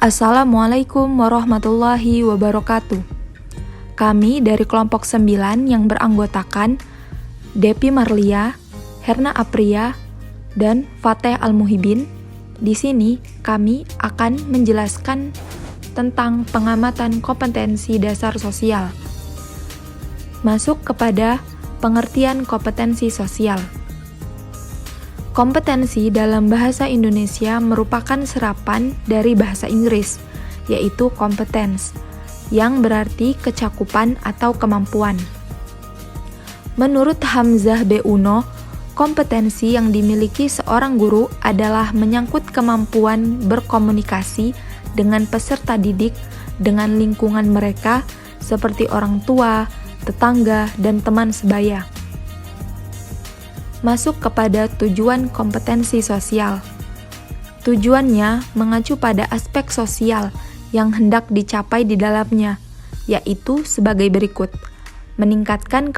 Assalamualaikum warahmatullahi wabarakatuh. Kami dari kelompok 9 yang beranggotakan Depi Marlia, Herna Apria, dan Fateh Al-Muhibin. Di sini kami akan menjelaskan tentang pengamatan kompetensi dasar sosial. Masuk kepada pengertian kompetensi sosial. Kompetensi dalam bahasa Indonesia merupakan serapan dari bahasa Inggris, yaitu competence, yang berarti kecakupan atau kemampuan. Menurut Hamzah B. Uno, kompetensi yang dimiliki seorang guru adalah menyangkut kemampuan berkomunikasi dengan peserta didik, dengan lingkungan mereka, seperti orang tua, tetangga, dan teman sebaya. Masuk kepada tujuan kompetensi sosial. Tujuannya mengacu pada aspek sosial yang hendak dicapai di dalamnya, yaitu sebagai berikut: meningkatkan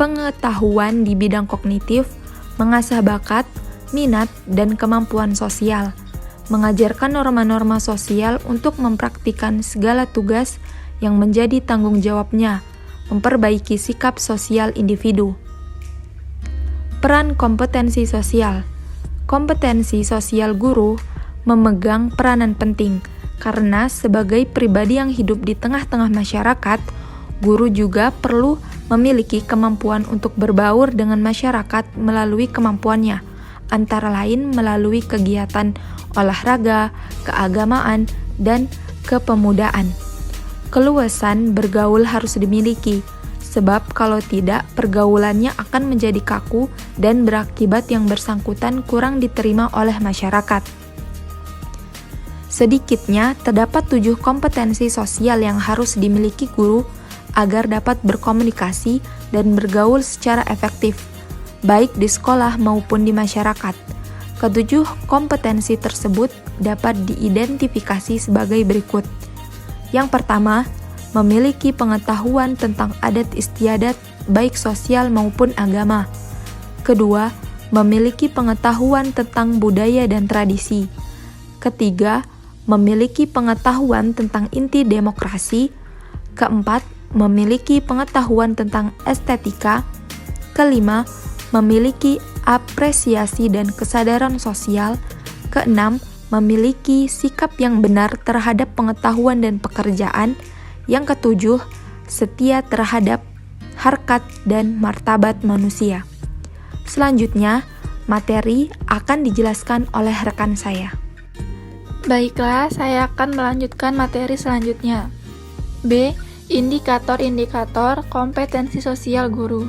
pengetahuan di bidang kognitif, mengasah bakat, minat, dan kemampuan sosial, mengajarkan norma-norma sosial untuk mempraktikkan segala tugas yang menjadi tanggung jawabnya, memperbaiki sikap sosial individu. Peran kompetensi sosial. Kompetensi sosial guru memegang peranan penting karena sebagai pribadi yang hidup di tengah-tengah masyarakat, guru juga perlu memiliki kemampuan untuk berbaur dengan masyarakat melalui kemampuannya, antara lain melalui kegiatan olahraga, keagamaan, dan kepemudaan. Keluasan bergaul harus dimiliki, sebab kalau tidak, pergaulannya akan menjadi kaku dan berakibat yang bersangkutan kurang diterima oleh masyarakat. Sedikitnya, terdapat 7 kompetensi sosial yang harus dimiliki guru agar dapat berkomunikasi dan bergaul secara efektif, baik di sekolah maupun di masyarakat. Ketujuh kompetensi tersebut dapat diidentifikasi sebagai berikut. Yang pertama, memiliki pengetahuan tentang adat istiadat baik sosial maupun agama. Kedua, memiliki pengetahuan tentang budaya dan tradisi. Ketiga, memiliki pengetahuan tentang inti demokrasi. Keempat, memiliki pengetahuan tentang estetika. Kelima, memiliki apresiasi dan kesadaran sosial. Keenam, memiliki sikap yang benar terhadap pengetahuan dan pekerjaan. Yang ketujuh, setia terhadap harkat dan martabat manusia. Selanjutnya, materi akan dijelaskan oleh rekan saya. Baiklah, saya akan melanjutkan materi selanjutnya. B. Indikator-indikator kompetensi sosial guru.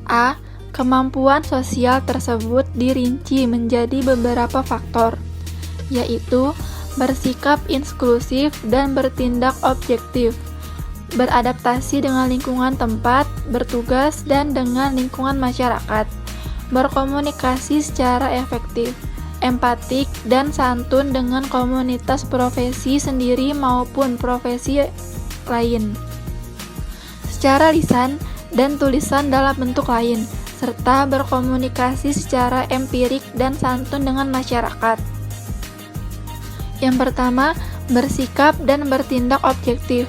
A. Kemampuan sosial tersebut dirinci menjadi beberapa faktor, yaitu bersikap inklusif dan bertindak objektif, beradaptasi dengan lingkungan tempat bertugas dan dengan lingkungan masyarakat, berkomunikasi secara efektif, empatik dan santun dengan komunitas profesi sendiri maupun profesi lain, secara lisan dan tulisan dalam bentuk lain, serta berkomunikasi secara empirik dan santun dengan masyarakat. Yang pertama, bersikap dan bertindak objektif.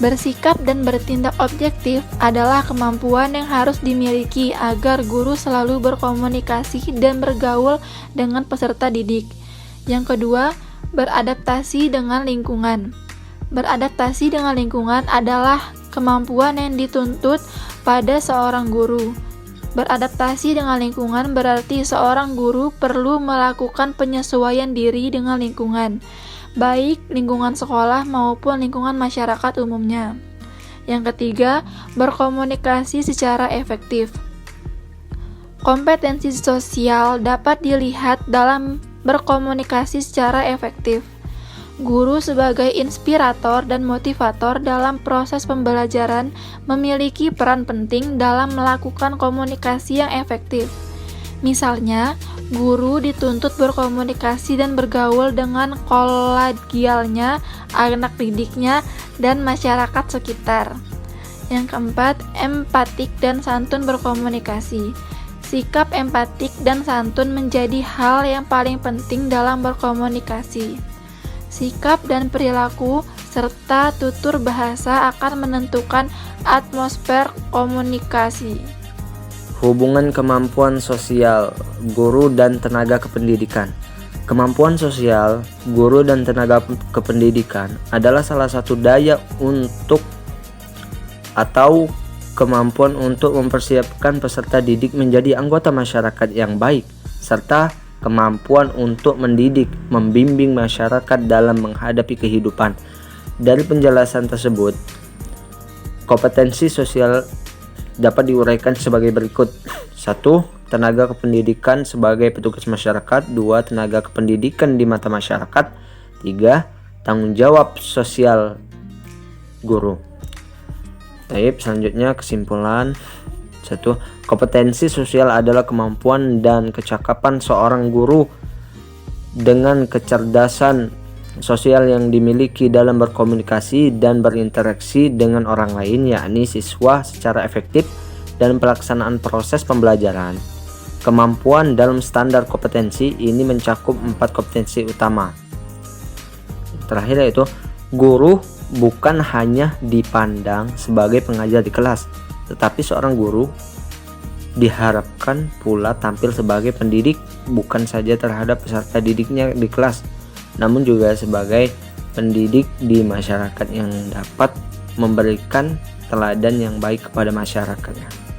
Bersikap dan bertindak objektif adalah kemampuan yang harus dimiliki agar guru selalu berkomunikasi dan bergaul dengan peserta didik. Yang kedua, beradaptasi dengan lingkungan. Beradaptasi dengan lingkungan adalah kemampuan yang dituntut pada seorang guru. Beradaptasi dengan lingkungan berarti seorang guru perlu melakukan penyesuaian diri dengan lingkungan, baik lingkungan sekolah maupun lingkungan masyarakat umumnya. Yang ketiga, berkomunikasi secara efektif. Kompetensi sosial dapat dilihat dalam berkomunikasi secara efektif. Guru sebagai inspirator dan motivator dalam proses pembelajaran memiliki peran penting dalam melakukan komunikasi yang efektif. Misalnya, guru dituntut berkomunikasi dan bergaul dengan kolegialnya, anak didiknya, dan masyarakat sekitar. Yang keempat, empatik dan santun berkomunikasi. Sikap empatik dan santun menjadi hal yang paling penting dalam berkomunikasi. sikap dan perilaku, serta tutur bahasa akan menentukan atmosfer komunikasi. Hubungan kemampuan sosial guru dan tenaga kependidikan. Kemampuan sosial guru dan tenaga kependidikan adalah salah satu daya untuk atau kemampuan untuk mempersiapkan peserta didik menjadi anggota masyarakat yang baik, serta kemampuan untuk mendidik, membimbing masyarakat dalam menghadapi kehidupan. Dari penjelasan tersebut, kompetensi sosial dapat diuraikan sebagai berikut. 1. Tenaga kependidikan sebagai petugas masyarakat. 2. Tenaga kependidikan di mata masyarakat. 3. Tanggung jawab sosial guru. Baik, selanjutnya kesimpulan. 1. Kompetensi sosial adalah kemampuan dan kecakapan seorang guru dengan kecerdasan sosial yang dimiliki dalam berkomunikasi dan berinteraksi dengan orang lain, yakni siswa, secara efektif dalam pelaksanaan proses pembelajaran. Kemampuan dalam standar kompetensi ini mencakup 4 kompetensi utama. Terakhir yaitu guru bukan hanya dipandang sebagai pengajar di kelas, tetapi seorang guru diharapkan pula tampil sebagai pendidik, bukan saja terhadap peserta didiknya di kelas, namun juga sebagai pendidik di masyarakat yang dapat memberikan teladan yang baik kepada masyarakatnya.